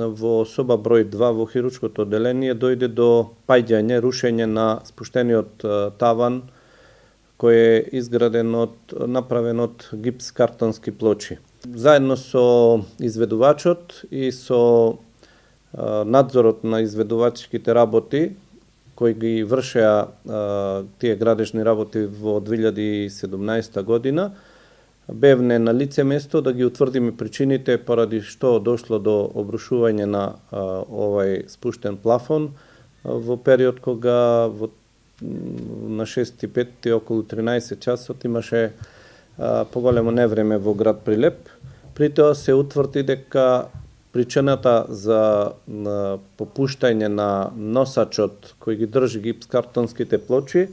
во соба број 2 во хируршкото одделение дојде до паѓање, рушење на спуштениот таван кој е направен од гипс картонски плочи. Заедно со изведувачот и со надзорот на изведувачките работи кои ги вршеа тие градежни работи во 2017 година, бевне на лице место да ги утврдиме причините поради што дошло до обрушување на овај спуштен плафон во период кога на 6.5 околу 13 часот имаше поголемо невреме во град Прилеп. При тоа се утврди дека причината за попуштање на носачот кој ги држи гипскартонските плочи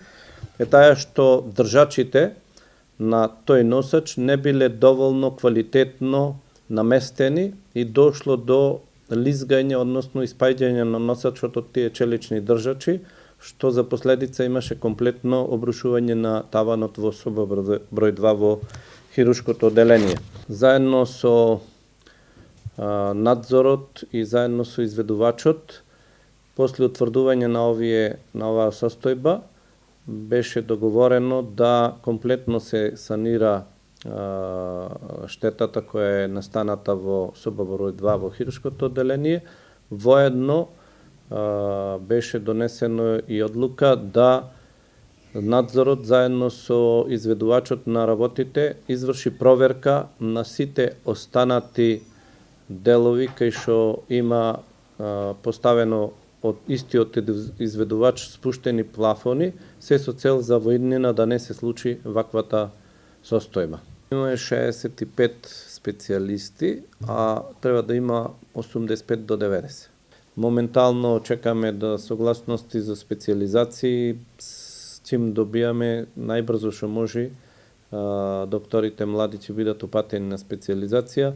е таа што држачите на тој носач не биле доволно квалитетно наместени и дошло до лизгање, односно испаѓање на носачот од тие челични држачи, што за последица имаше комплетно обрушување на таванот во соба број 2 во хируршкото одделение. Заедно со надзорот и заедно со изведувачот, после утврдување на оваа состојба, беше договорено да комплетно се санира штетата која е настаната во соба број 2 во хируршкото одделение. Воедно беше донесено и одлука да надзорот заедно со изведувачот на работите изврши проверка на сите останати делови кај што има поставено од истиот изведувач спуштени плафони, се со цел за во иднина да не се случи ваквата состојба. Имаме 65 специјалисти, а треба да има 85 до 90. Моментално чекаме да согласности за специјализации, чим добијаме најбрзо што може, докторите млади ќе бидат упатени на специјализација.